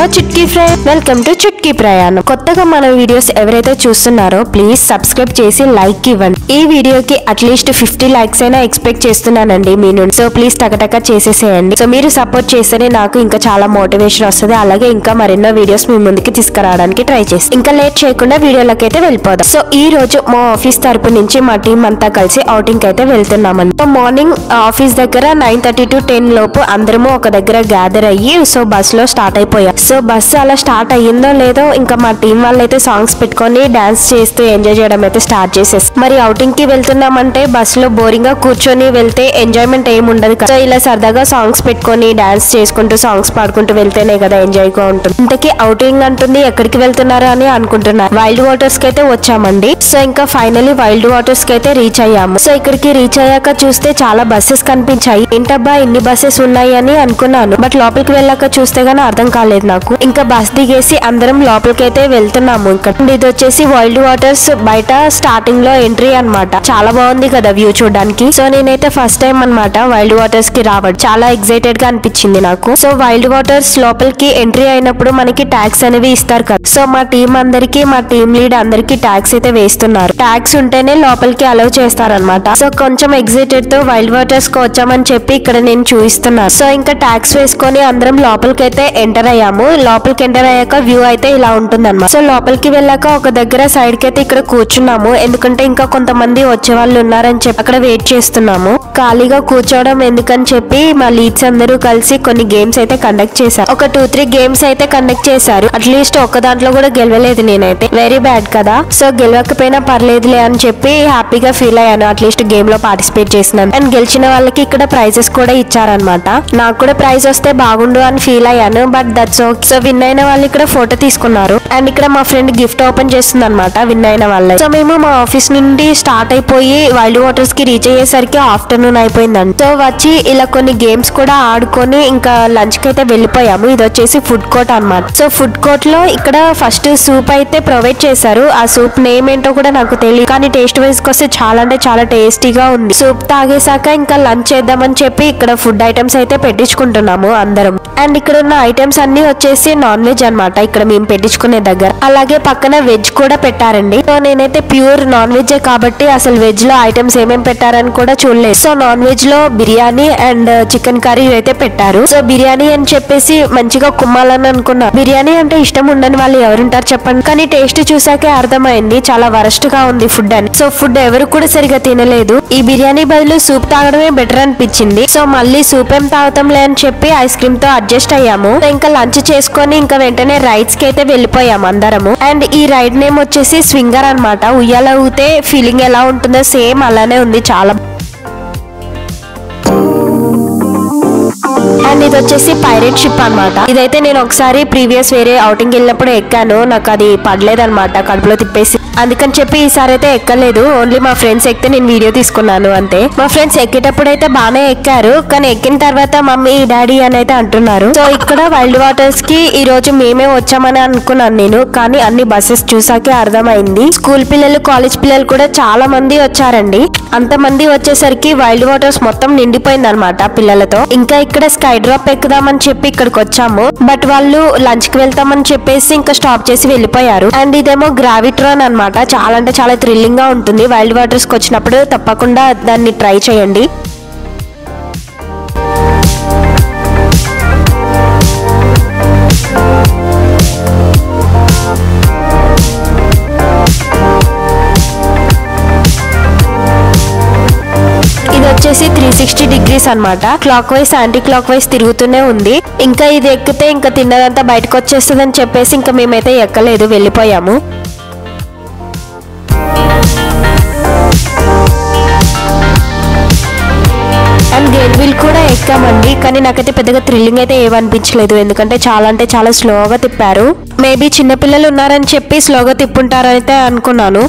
Hello చిట్కీ friend, welcome to చిట్కీ ప్రయాణం. కొత్తగా మన వీడియోస్ ఎవరైతే చూస్తున్నారో ప్లీజ్ సబ్స్క్రైబ్ చేసి లైక్ ఇవ్వండి. ఈ వీడియోకి అట్లీస్ట్ 50 లైక్స్ అయినా ఎక్స్పెక్ట్ చేస్తున్నానండి మీ నుండి. సో ప్లీజ్ టకటక చేసేసేయండి. సో మీరు సపోర్ట్ చేస్తేనే నాకు ఇంకా చాలా మోటివేషన్ వస్తుంది. అలాగే ఇంకా మరెన్నో వీడియోస్ మీ ముందుకి తీసుకురావడానికి ట్రై చేసి ఇంకా లేట్ చేయకుండా వీడియోలోకి అయితే వెళ్ళిపోదాం. సో ఈ రోజు మా ఆఫీస్ తరపు నుంచి మా టీం అంతా కలిసి అవుటింగ్ అయితే వెళ్తున్నామండి. సో మార్నింగ్ ఆఫీస్ దగ్గర 9:30 to 10 లోపు అందరము ఒక దగ్గర గ్యాదర్ అయ్యి సో బస్ లో స్టార్ట్ అయిపోయాం. సో బస్సు అలా స్టార్ట్ అయ్యిందో లేదో ఇంకా మా టీం వాళ్ళు అయితే సాంగ్స్ పెట్టుకొని డాన్స్ చేస్తూ ఎంజాయ్ చేయడం అయితే స్టార్ట్ చేసేసి, మరి అవుటింగ్ కి వెళ్తున్నామంటే బస్ లో బోరింగ్ గా కూర్చొని వెళ్తే ఎంజాయ్మెంట్ ఏమి ఉండదు కదా. సో ఇలా సరదాగా సాంగ్స్ పెట్టుకొని డాన్స్ చేసుకుంటూ సాంగ్స్ పాడుకుంటూ వెళ్తేనే కదా ఎంజాయ్ గా ఉంటుంది. ఇంతకీ అవుటింగ్ అంటుంది ఎక్కడికి వెళ్తున్నారు అని అనుకుంటున్నారు. వైల్డ్ వాటర్స్ కి అయితే వచ్చామండి. సో ఇంకా ఫైనలీ వైల్డ్ వాటర్స్ కి అయితే రీచ్ అయ్యాము. సో ఇక్కడికి రీచ్ అయ్యాక చూస్తే చాలా బస్సెస్ కనిపించాయి. ఏంటబ్బా ఇన్ని బస్సెస్ ఉన్నాయి అని అనుకున్నాను. బట్ లోపలికి వెళ్ళాక చూస్తే గానీ అర్థం కాలేదు నాకు. ఇంకా బస్ దిగేసి అందరం లోపలికి అయితే వెళ్తున్నాము. ఇక్కడ ఇది వచ్చేసి వైల్డ్ వాటర్స్ బయట స్టార్టింగ్ లో ఎంట్రీ అన్నమాట. చాలా బాగుంది కదా వ్యూ చూడడానికి. సో నేనైతే ఫస్ట్ టైం అన్నమాట వైల్డ్ వాటర్స్ కి రావడం. చాలా ఎక్సైటెడ్ గా అనిపించింది నాకు. సో వైల్డ్ వాటర్స్ లోపలికి ఎంట్రీ అయినప్పుడు మనకి ట్యాక్స్ అనేవి ఇస్తారు కదా. సో మా టీం అందరికి, మా టీం లీడ్ అందరికి ట్యాక్స్ అయితే వేస్తున్నారు. ట్యాక్స్ ఉంటేనే లోపలికి అలౌ చేస్తారనమాట. సో కొంచెం ఎక్సైటెడ్ తో వైల్డ్ వాటర్స్ కి వచ్చామని చెప్పి ఇక్కడ నేను చూపిస్తున్నాను. సో ఇంకా ట్యాక్స్ వేసుకొని అందరం లోపలికి అయితే ఎంటర్ అయ్యాము. లోపలికి ఎంటర్ అయ్యాక వ్యూ అయితే ఇలా ఉంటుంది అన్నమాట. సో లోపలికి వెళ్ళాక ఒక దగ్గర సైడ్ కి అయితే ఇక్కడ కూర్చున్నాము. ఎందుకంటే ఇంకా కొంతమంది వచ్చే వాళ్ళు ఉన్నారని చెప్పి అక్కడ వెయిట్ చేస్తున్నాము. ఖాళీగా కూర్చోవడం ఎందుకని చెప్పి మా లీడ్స్ అందరూ కలిసి కొన్ని గేమ్స్ అయితే కండక్ట్ చేశారు. ఒక 2-3 గేమ్స్ అయితే కండక్ట్ చేశారు. అట్లీస్ట్ ఒక్క దాంట్లో కూడా గెలవలేదు నేనైతే. వెరీ బ్యాడ్ కదా. సో గెలవకపోయినా పర్లేదులే అని చెప్పి హ్యాపీగా ఫీల్ అయ్యాను. అట్లీస్ట్ గేమ్ లో పార్టిసిపేట్ చేసినాను. అండ్ గెలిచిన వాళ్ళకి ఇక్కడ ప్రైజెస్ కూడా ఇచ్చారనమాట. నాకు కూడా ప్రైజ్ వస్తే బాగుండు అని ఫీల్ అయ్యాను. But that's okay. So win అయిన వాళ్ళు ఇక్కడ ఫోటో తీసుకున్నారు. అండ్ ఇక్కడ మా ఫ్రెండ్ గిఫ్ట్ ఓపెన్ చేస్తుంది అనమాట విన్ అయిన వాళ్ళ. సో మేము మా ఆఫీస్ నుండి స్టార్ట్ అయిపోయి వైల్డ్ వాటర్స్ కి రీచ్ అయ్యేసరికి ఆఫ్టర్నూన్ అయిపోయిందండి. సో వచ్చి ఇలా కొన్ని గేమ్స్ కూడా ఆడుకొని ఇంకా లంచ్ కి అయితే వెళ్ళిపోయాము. ఇది వచ్చేసి ఫుడ్ కోర్ట్ అనమాట. సో ఫుడ్ కోర్ట్ లో ఇక్కడ ఫస్ట్ సూప్ అయితే ప్రొవైడ్ చేశారు. ఆ సూప్ నేమ్ ఏంటో కూడా నాకు తెలియదు, కానీ టేస్ట్ వైజ్ వస్తే చాలా అంటే చాలా టేస్టీగా ఉంది. సూప్ తాగేసాక ఇంకా లంచ్ చేద్దామని చెప్పి ఇక్కడ ఫుడ్ ఐటమ్స్ అయితే పెట్టించుకుంటున్నాము అందరం. అండ్ ఇక్కడ ఉన్న ఐటమ్స్ అన్ని వచ్చేసి నాన్ వెజ్ అనమాట. ఇక్కడ మేము పెట్టించుకునే దగ్గర అలాగే పక్కన వెజ్ కూడా పెట్టారండి. సో నేనైతే ప్యూర్ నాన్ వెజ్ కాబట్టి అసలు వెజ్ లో ఐటమ్స్ ఏమేమి పెట్టారని కూడా చూడలేదు. సో నాన్ వెజ్ లో బిర్యానీ అండ్ చికెన్ కర్రీ అయితే పెట్టారు. సో బిర్యానీ అని చెప్పేసి మంచిగా కుమ్మాలని అనుకున్నా. బిర్యానీ అంటే ఇష్టం ఉండని వాళ్ళు ఎవరుంటారు చెప్పండి. కానీ టేస్ట్ చూసాకే అర్థమైంది చాలా వరస్ట్ గా ఉంది ఫుడ్ అని. సో ఫుడ్ ఎవరు కూడా సరిగా తినలేదు. ఈ బిర్యానీ బదులు సూప్ తాగడమే బెటర్ అనిపించింది. సో మళ్ళీ సూప్ ఏం తాగుతాంలే అని చెప్పి ఐస్ క్రీమ్ తో అడ్జస్ట్ అయ్యాము. ఇంకా లంచ్ చేసుకొని ఇంకా వెంటనే రైడ్స్ కి అయితే వెళ్ళిపోయాము అందరము. అండ్ ఈ రైడ్ నేమ్ వచ్చేసి స్వింగర్ అనమాట. ఉయ్యాల ఊతే ఫీలింగ్ ఎలా ఉంటుందో సేమ్ అలానే ఉంది చాలా. అండ్ ఇది వచ్చేసి పైరేట్ షిప్ అనమాట. ఇదైతే నేను ఒకసారి ప్రీవియస్ వేరే అవుటింగ్ వెళ్ళినప్పుడు ఎక్కాను. నాకు అది పడలేదన్నమాట, కడుపులో తిప్పేసి. అందుకని చెప్పి ఈసారి అయితే ఎక్కలేదు. ఓన్లీ మా ఫ్రెండ్స్ ఎక్కితే నేను వీడియో తీసుకున్నాను అంతే. మా ఫ్రెండ్స్ ఎక్కేటప్పుడు అయితే బాగానే ఎక్కారు, కానీ ఎక్కిన తర్వాత మమ్మీ డాడీ అని అయితే అంటున్నారు. సో ఇక్కడ వైల్డ్ వాటర్స్ కి ఈ రోజు మేమే వచ్చామని అనుకున్నాను నేను, కానీ అన్ని బస్సెస్ చూసాకే అర్థమైంది. స్కూల్ పిల్లలు, కాలేజ్ పిల్లలు కూడా చాలా మంది వచ్చారండి. అంతమంది వచ్చేసరికి వైల్డ్ వాటర్స్ మొత్తం నిండిపోయింది అనమాట పిల్లలతో. ఇంకా ఇక్కడ స్కై డ్రాప్ ఎక్కుదామని చెప్పి ఇక్కడికి వచ్చాము. బట్ వాళ్ళు లంచ్ కి వెళ్తామని చెప్పేసి ఇంకా స్టాప్ చేసి వెళ్ళిపోయారు. అండ్ ఇదేమో గ్రావిట్రాన్ అనమాట. చాలా అంటే చాలా థ్రిల్లింగ్ గా ఉంటుంది. వైల్డ్ వాటర్స్ కి వచ్చినప్పుడు తప్పకుండా దాన్ని ట్రై చేయండి. ఇది వచ్చేసి 360 degrees అనమాట. Clock wise anti clock wise తిరుగుతూనే ఉంది. ఇంకా ఇది ఎక్కితే ఇంకా తిన్నదంతా బయటకు వచ్చేస్తుంది అని చెప్పేసి ఇంకా మేమైతే ఎక్కలేదు, వెళ్ళిపోయాము. అండ్ గేట్ వీల్ కూడా ఎక్కామండి, కానీ నాకైతే పెద్దగా థ్రిల్లింగ్ అయితే ఏమనిపించలేదు. ఎందుకంటే చాలా అంటే చాలా స్లోగా తిప్పారు. మేబీ చిన్నపిల్లలు ఉన్నారని చెప్పి స్లోగా తిప్పుంటారైతే అనుకున్నాను.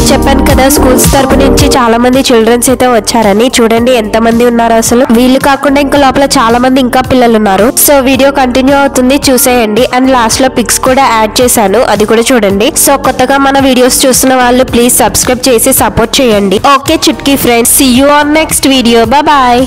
చెప్పాను చెప్పాను కదా స్కూల్స్ తరపు నుంచి చాలా మంది చిల్డ్రన్స్ అయితే వచ్చారని. చూడండి ఎంత మంది ఉన్నారు అసలు. వీళ్ళు కాకుండా ఇంకా లోపల చాలా మంది ఇంకా పిల్లలు ఉన్నారు. సో వీడియో కంటిన్యూ అవుతుంది, చూసేయండి. అండ్ లాస్ట్ లో పిక్స్ కూడా యాడ్ చేశాను, అది కూడా చూడండి. సో కొత్తగా మన వీడియోస్ చూస్తున్న వాళ్ళు ప్లీజ్ సబ్స్క్రైబ్ చేసి సపోర్ట్ చేయండి. Okay Chutki friends, see you on next video. Bye.